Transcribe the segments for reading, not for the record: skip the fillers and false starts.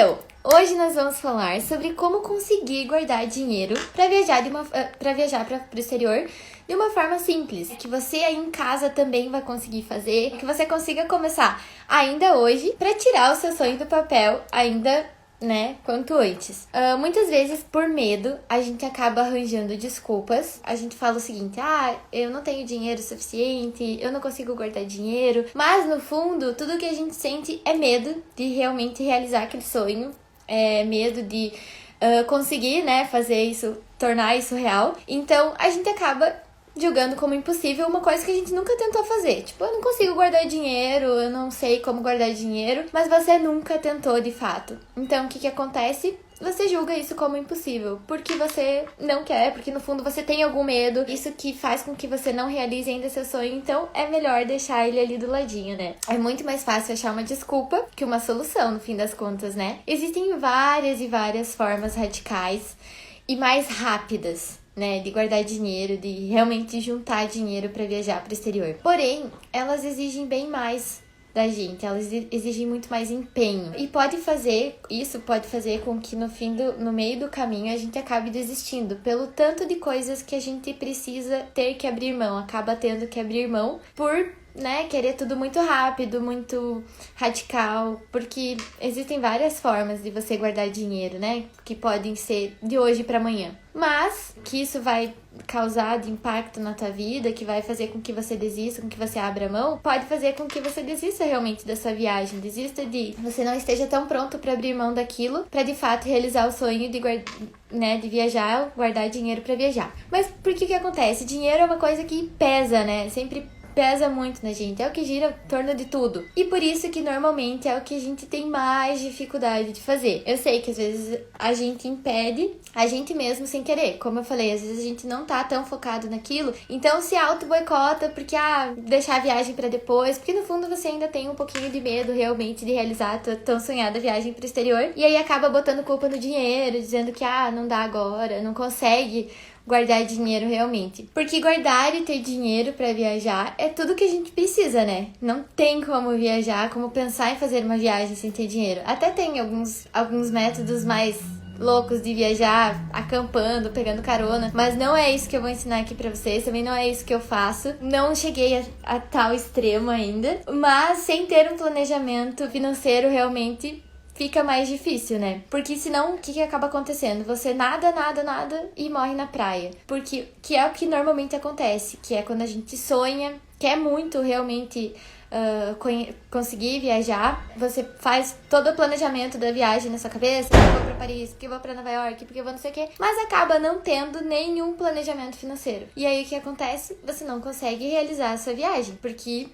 Então, hoje nós vamos falar sobre como conseguir guardar dinheiro para viajar para o exterior de uma forma simples, que você aí em casa também vai conseguir fazer, que você consiga começar ainda hoje para tirar o seu sonho do papel ainda, né, quanto antes. Muitas vezes, por medo, a gente acaba arranjando desculpas. A gente fala o seguinte: eu não tenho dinheiro suficiente, eu não consigo guardar dinheiro. Mas, no fundo, tudo que a gente sente é medo de realmente realizar aquele sonho. É medo de conseguir, né, fazer isso, tornar isso real. Então, a gente acaba julgando como impossível uma coisa que a gente nunca tentou fazer. Tipo, eu não consigo guardar dinheiro, eu não sei como guardar dinheiro, mas você nunca tentou de fato. Então, o que acontece? Você julga isso como impossível, porque você não quer, porque no fundo você tem algum medo, isso que faz com que você não realize ainda seu sonho, então é melhor deixar ele ali do ladinho, né? É muito mais fácil achar uma desculpa que uma solução, no fim das contas, né? Existem várias e várias formas radicais e mais rápidas, né, de guardar dinheiro, de realmente juntar dinheiro para viajar para o exterior. Porém, elas exigem bem mais da gente, elas exigem muito mais empenho. E pode fazer com que no meio do caminho a gente acabe desistindo, pelo tanto de coisas que a gente precisa ter que abrir mão, acaba tendo que abrir mão por, né, querer tudo muito rápido, muito radical, porque existem várias formas de você guardar dinheiro, né, que podem ser de hoje para amanhã, mas que isso vai causar de impacto na tua vida, que vai fazer com que você desista, com que você abra mão, pode fazer com que você desista realmente da sua viagem, desista de você não esteja tão pronto para abrir mão daquilo, para de fato realizar o sonho de viajar, guardar dinheiro para viajar. Mas por que acontece? Dinheiro é uma coisa que pesa, né? Sempre pesa muito na gente, é o que gira em torno de tudo. E por isso que normalmente é o que a gente tem mais dificuldade de fazer. Eu sei que às vezes a gente impede a gente mesmo sem querer. Como eu falei, às vezes a gente não tá tão focado naquilo, então se auto-boicota porque, deixar a viagem pra depois, porque no fundo você ainda tem um pouquinho de medo realmente de realizar a tua tão sonhada viagem pro exterior, e aí acaba botando culpa no dinheiro, dizendo que, não dá agora, não consegue guardar dinheiro realmente. Porque guardar e ter dinheiro pra viajar é tudo que a gente precisa, né? Não tem como viajar, como pensar em fazer uma viagem sem ter dinheiro. Até tem alguns métodos mais loucos de viajar, acampando, pegando carona, mas não é isso que eu vou ensinar aqui pra vocês, também não é isso que eu faço. Não cheguei a tal extremo ainda, mas sem ter um planejamento financeiro realmente fica mais difícil, né? Porque senão, o que acaba acontecendo? Você nada e morre na praia. Porque que é o que normalmente acontece, que é quando a gente sonha, quer muito realmente conseguir viajar, você faz todo o planejamento da viagem na sua cabeça, porque eu vou pra Paris, porque eu vou pra Nova York, porque eu vou não sei o quê, mas acaba não tendo nenhum planejamento financeiro. E aí o que acontece? Você não consegue realizar a sua viagem, porque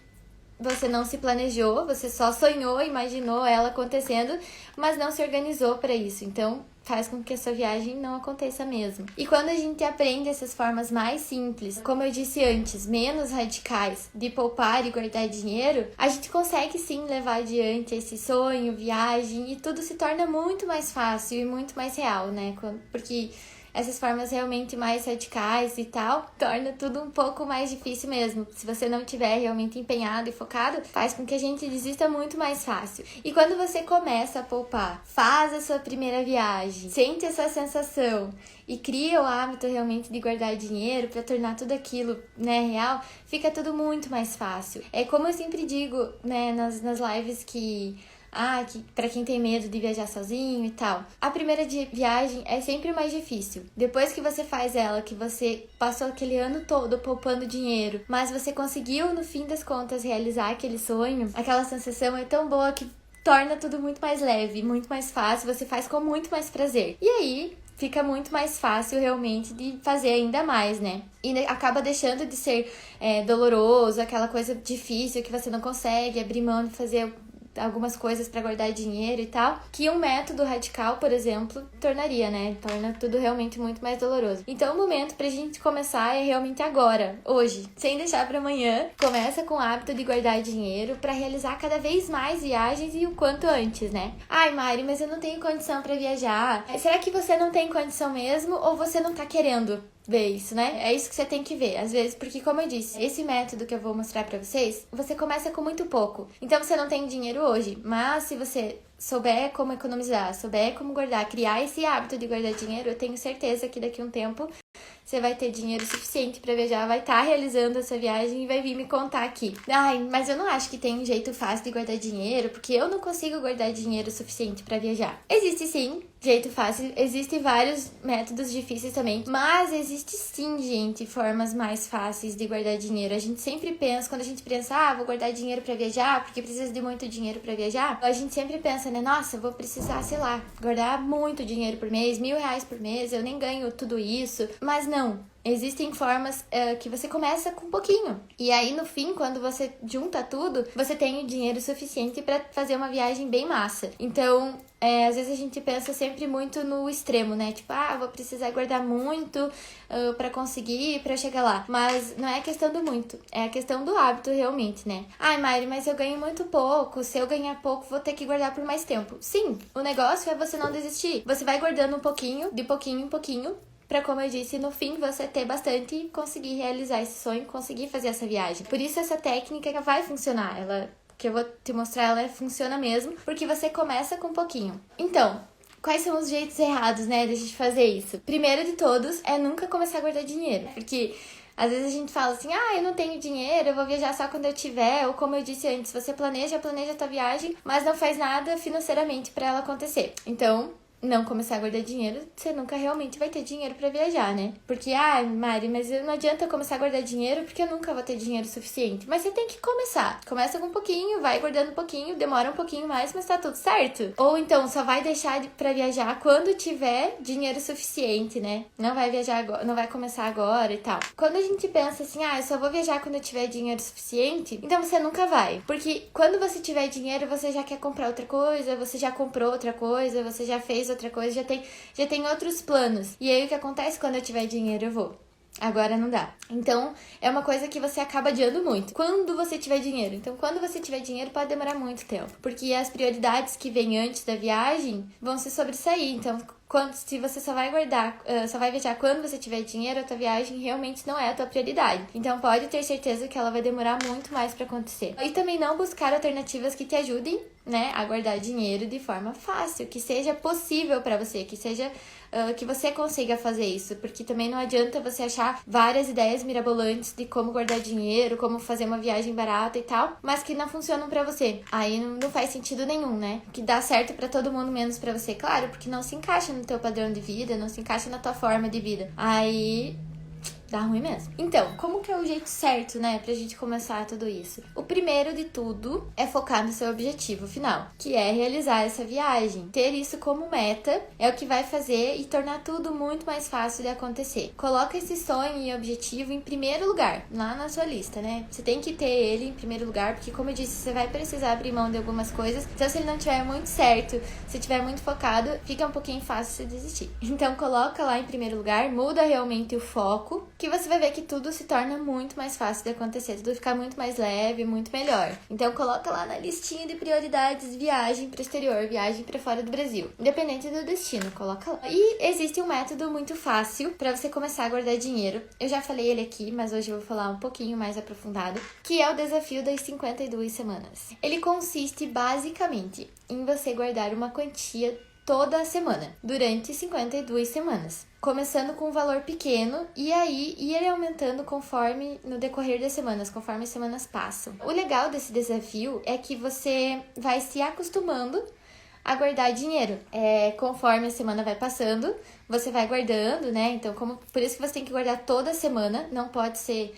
você não se planejou, você só sonhou, imaginou ela acontecendo, mas não se organizou para isso. Então, faz com que a sua viagem não aconteça mesmo. E quando a gente aprende essas formas mais simples, como eu disse antes, menos radicais, de poupar e guardar dinheiro, a gente consegue sim levar adiante esse sonho, viagem, e tudo se torna muito mais fácil e muito mais real, né? Porque essas formas realmente mais radicais e tal, torna tudo um pouco mais difícil mesmo. Se você não estiver realmente empenhado e focado, faz com que a gente desista muito mais fácil. E quando você começa a poupar, faz a sua primeira viagem, sente essa sensação e cria o hábito realmente de guardar dinheiro para tornar tudo aquilo, né, real, fica tudo muito mais fácil. É como eu sempre digo, né, nas lives que pra quem tem medo de viajar sozinho e tal. A primeira viagem é sempre mais difícil. Depois que você faz ela, que você passou aquele ano todo poupando dinheiro, mas você conseguiu, no fim das contas, realizar aquele sonho, aquela sensação é tão boa que torna tudo muito mais leve, muito mais fácil, você faz com muito mais prazer. E aí fica muito mais fácil realmente de fazer ainda mais, né? E acaba deixando de ser doloroso, aquela coisa difícil que você não consegue abrir mão de fazer algumas coisas para guardar dinheiro e tal, que um método radical, por exemplo, tornaria, né? Torna tudo realmente muito mais doloroso. Então, o momento pra gente começar é realmente agora, hoje, sem deixar para amanhã. Começa com o hábito de guardar dinheiro para realizar cada vez mais viagens e o quanto antes, né? Mari, mas eu não tenho condição para viajar. Será que você não tem condição mesmo ou você não tá querendo ver isso, né? É isso que você tem que ver, às vezes, porque como eu disse, esse método que eu vou mostrar pra vocês, você começa com muito pouco. Então você não tem dinheiro hoje, mas se você souber como economizar, souber como guardar, criar esse hábito de guardar dinheiro, eu tenho certeza que daqui a um tempo você vai ter dinheiro suficiente pra viajar, vai estar realizando essa viagem e vai vir me contar aqui. Ai, mas eu não acho que tem um jeito fácil de guardar dinheiro, porque eu não consigo guardar dinheiro suficiente pra viajar. Existe sim jeito fácil, existem vários métodos difíceis também, mas existe sim, gente, formas mais fáceis de guardar dinheiro. A gente sempre pensa, quando a gente pensa, vou guardar dinheiro pra viajar, porque precisa de muito dinheiro pra viajar, a gente sempre pensa, né, nossa, vou precisar, sei lá, guardar muito dinheiro por mês, R$1.000 por mês, eu nem ganho tudo isso, mas não. Existem formas que você começa com um pouquinho. E aí, no fim, quando você junta tudo, você tem o dinheiro suficiente pra fazer uma viagem bem massa. Então, às vezes a gente pensa sempre muito no extremo, né? Tipo, vou precisar guardar muito pra conseguir, pra chegar lá. Mas não é questão do muito, é a questão do hábito realmente, né? Ai, Mari, mas eu ganho muito pouco. Se eu ganhar pouco, vou ter que guardar por mais tempo. Sim, o negócio é você não desistir. Você vai guardando um pouquinho, de pouquinho em pouquinho, pra, como eu disse, no fim você ter bastante e conseguir realizar esse sonho, conseguir fazer essa viagem. Por isso essa técnica vai funcionar, ela que eu vou te mostrar, ela funciona mesmo, porque você começa com um pouquinho. Então, quais são os jeitos errados, né, de a gente fazer isso? Primeiro de todos é nunca começar a guardar dinheiro, porque às vezes a gente fala assim, eu não tenho dinheiro, eu vou viajar só quando eu tiver, ou como eu disse antes, você planeja a tua viagem, mas não faz nada financeiramente pra ela acontecer. Então, não começar a guardar dinheiro, você nunca realmente vai ter dinheiro pra viajar, né? Porque, Mari, mas não adianta começar a guardar dinheiro porque eu nunca vou ter dinheiro suficiente. Mas você tem que começar. Começa com um pouquinho, vai guardando um pouquinho, demora um pouquinho mais, mas tá tudo certo. Ou então, só vai deixar pra viajar quando tiver dinheiro suficiente, né? Não vai viajar agora, não vai começar agora e tal. Quando a gente pensa assim, eu só vou viajar quando eu tiver dinheiro suficiente, então você nunca vai. Porque quando você tiver dinheiro, você já quer comprar outra coisa, você já comprou outra coisa, você já fez outra coisa, já tem outros planos. E aí o que acontece? Quando eu tiver dinheiro eu vou. Agora não dá. Então, é uma coisa que você acaba adiando muito. Quando você tiver dinheiro. Então, quando você tiver dinheiro, pode demorar muito tempo. Porque as prioridades que vêm antes da viagem vão se sobressair. Então, se você só vai guardar, só vai viajar quando você tiver dinheiro, a tua viagem realmente não é a tua prioridade. Então, pode ter certeza que ela vai demorar muito mais pra acontecer. E também não buscar alternativas que te ajudem, né, a guardar dinheiro de forma fácil, que seja possível pra você, que seja que você consiga fazer isso, porque também não adianta você achar várias ideias mirabolantes de como guardar dinheiro, como fazer uma viagem barata e tal, mas que não funcionam pra você. Aí não faz sentido nenhum, né? Que dá certo pra todo mundo, menos pra você, claro, porque não se encaixa no teu padrão de vida, não se encaixa na tua forma de vida. Aí dá ruim mesmo. Então, como que é o jeito certo, né, pra gente começar tudo isso? O primeiro de tudo é focar no seu objetivo final, que é realizar essa viagem. Ter isso como meta é o que vai fazer e tornar tudo muito mais fácil de acontecer. Coloca esse sonho e objetivo em primeiro lugar, lá na sua lista, né? Você tem que ter ele em primeiro lugar, porque como eu disse, você vai precisar abrir mão de algumas coisas. Então, se ele não estiver muito certo, se estiver muito focado, fica um pouquinho fácil você desistir. Então, coloca lá em primeiro lugar, muda realmente o foco, que você vai ver que tudo se torna muito mais fácil de acontecer, tudo fica muito mais leve, muito melhor. Então coloca lá na listinha de prioridades viagem para o exterior, viagem para fora do Brasil. Independente do destino, coloca lá. E existe um método muito fácil para você começar a guardar dinheiro. Eu já falei ele aqui, mas hoje eu vou falar um pouquinho mais aprofundado, que é o desafio das 52 semanas. Ele consiste basicamente em você guardar uma quantia toda a semana, durante 52 semanas. Começando com um valor pequeno e aí ir aumentando conforme no decorrer das semanas, conforme as semanas passam. O legal desse desafio é que você vai se acostumando a guardar dinheiro. Conforme a semana vai passando, você vai guardando, né? Então, por isso que você tem que guardar toda semana, não pode ser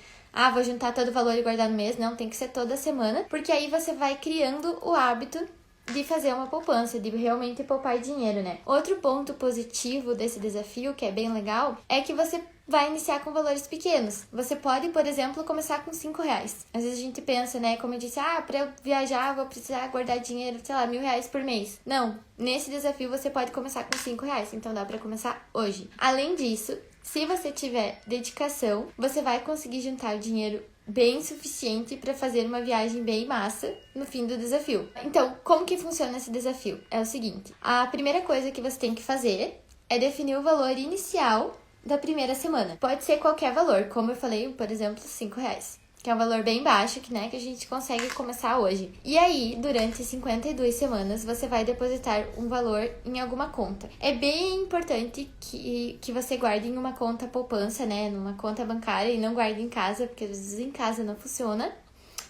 vou juntar todo o valor e guardar no mês, não, tem que ser toda semana, porque aí você vai criando o hábito de fazer uma poupança, de realmente poupar dinheiro, né? Outro ponto positivo desse desafio, que é bem legal, é que você vai iniciar com valores pequenos. Você pode, por exemplo, começar com R$5. Às vezes a gente pensa, né, como eu disse, pra eu viajar, vou precisar guardar dinheiro, sei lá, R$1.000 por mês. Não, nesse desafio você pode começar com R$5, então dá pra começar hoje. Além disso, se você tiver dedicação, você vai conseguir juntar o dinheiro bem suficiente para fazer uma viagem bem massa no fim do desafio. Então, como que funciona esse desafio? É o seguinte, a primeira coisa que você tem que fazer é definir o valor inicial da primeira semana. Pode ser qualquer valor, como eu falei, por exemplo, R$5. que é um valor bem baixo, que a gente consegue começar hoje. E aí, durante 52 semanas, você vai depositar um valor em alguma conta. É bem importante que você guarde em uma conta poupança, né? Numa conta bancária e não guarde em casa, porque às vezes em casa não funciona.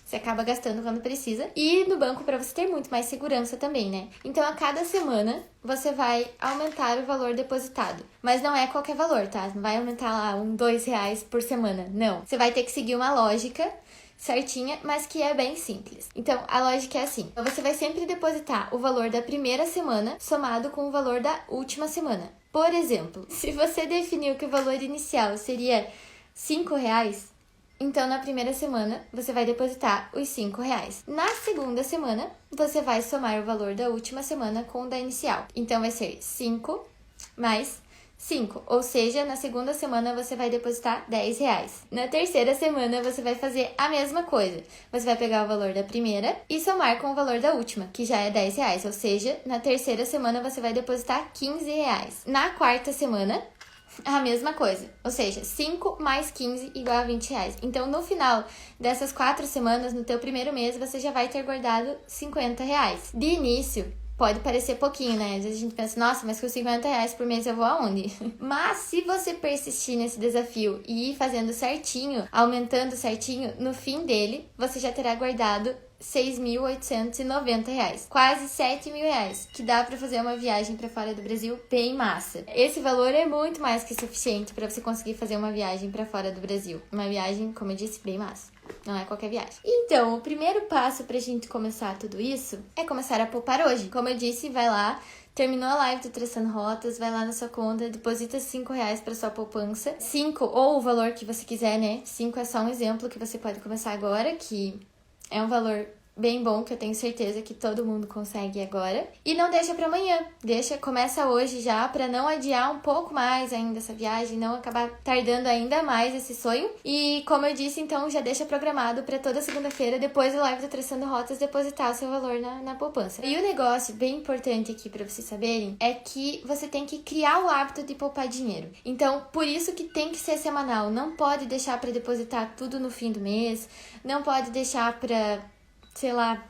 Você acaba gastando quando precisa. E no banco para você ter muito mais segurança também, né? Então, a cada semana, você vai aumentar o valor depositado. Mas não é qualquer valor, tá? Não vai aumentar lá R$2 por semana. Não. Você vai ter que seguir uma lógica certinha, mas que é bem simples. Então, a lógica é assim. Você vai sempre depositar o valor da primeira semana somado com o valor da última semana. Por exemplo, se você definiu que o valor inicial seria R$5, então, na primeira semana, você vai depositar os R$5. Na segunda semana, você vai somar o valor da última semana com o da inicial. Então, vai ser 5 mais 5. Ou seja, na segunda semana, você vai depositar R$10. Na terceira semana, você vai fazer a mesma coisa. Você vai pegar o valor da primeira e somar com o valor da última, que já é R$10. Ou seja, na terceira semana, você vai depositar R$15. Na quarta semana, a mesma coisa, ou seja, 5 mais 15 igual a R$20. Então, no final dessas 4 semanas, no teu primeiro mês, você já vai ter guardado R$50. De início, pode parecer pouquinho, né? Às vezes a gente pensa, nossa, mas com R$50 por mês eu vou aonde? Mas se você persistir nesse desafio e ir fazendo certinho, aumentando certinho, no fim dele, você já terá guardado R$6.890, quase R$7.000, que dá pra fazer uma viagem pra fora do Brasil bem massa. Esse valor é muito mais que suficiente pra você conseguir fazer uma viagem pra fora do Brasil. Uma viagem, como eu disse, bem massa. Não é qualquer viagem. Então, o primeiro passo pra gente começar tudo isso é começar a poupar hoje. Como eu disse, vai lá, terminou a live do Traçando Rotas, vai lá na sua conta, deposita R$5 para sua poupança. 5 ou o valor que você quiser, né? 5 é só um exemplo que você pode começar agora, que é um valor bem bom, que eu tenho certeza que todo mundo consegue agora. E não deixa para amanhã. Começa hoje já, para não adiar um pouco mais ainda essa viagem, não acabar tardando ainda mais esse sonho. E como eu disse, então já deixa programado para toda segunda-feira, depois do live do Traçando Rotas, depositar o seu valor na poupança. E o negócio bem importante aqui para vocês saberem é que você tem que criar o hábito de poupar dinheiro. Então, por isso que tem que ser semanal. Não pode deixar para depositar tudo no fim do mês, não pode deixar para, sei lá,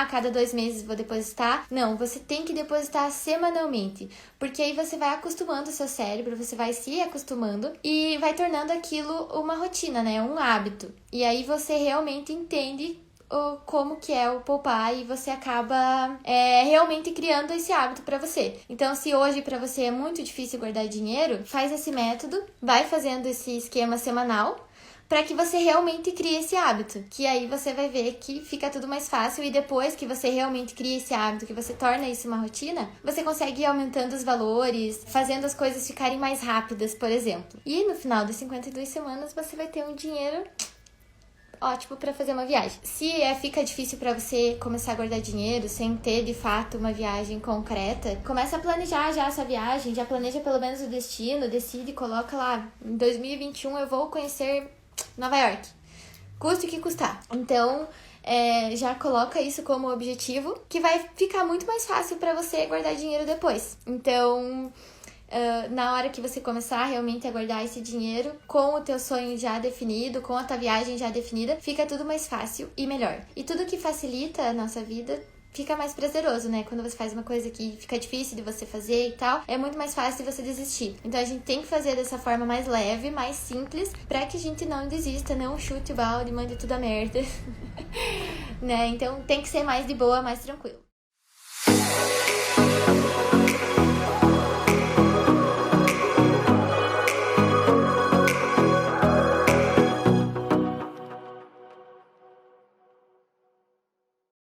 cada 2 meses vou depositar. Não, você tem que depositar semanalmente, porque aí você vai acostumando o seu cérebro, você vai se acostumando e vai tornando aquilo uma rotina, né? Um hábito. E aí você realmente entende como que é o poupar e você acaba realmente criando esse hábito pra você. Então, se hoje pra você é muito difícil guardar dinheiro, faz esse método, vai fazendo esse esquema semanal, para que você realmente crie esse hábito, que aí você vai ver que fica tudo mais fácil e depois que você realmente cria esse hábito, que você torna isso uma rotina, você consegue ir aumentando os valores, fazendo as coisas ficarem mais rápidas, por exemplo. E no final das 52 semanas você vai ter um dinheiro ótimo para fazer uma viagem. Se fica difícil para você começar a guardar dinheiro sem ter de fato uma viagem concreta, começa a planejar já essa viagem, já planeja pelo menos o destino, decide, coloca lá, em 2021 eu vou conhecer Nova York, custe o que custar. Então, já coloca isso como objetivo, que vai ficar muito mais fácil para você guardar dinheiro depois. Então, na hora que você começar realmente a guardar esse dinheiro, com o teu sonho já definido, com a tua viagem já definida, fica tudo mais fácil e melhor. E tudo que facilita a nossa vida fica mais prazeroso, né? Quando você faz uma coisa que fica difícil de você fazer e tal, é muito mais fácil de você desistir. Então a gente tem que fazer dessa forma mais leve, mais simples, pra que a gente não desista, não chute o balde, mande tudo a merda. Né? Então tem que ser mais de boa, mais tranquilo.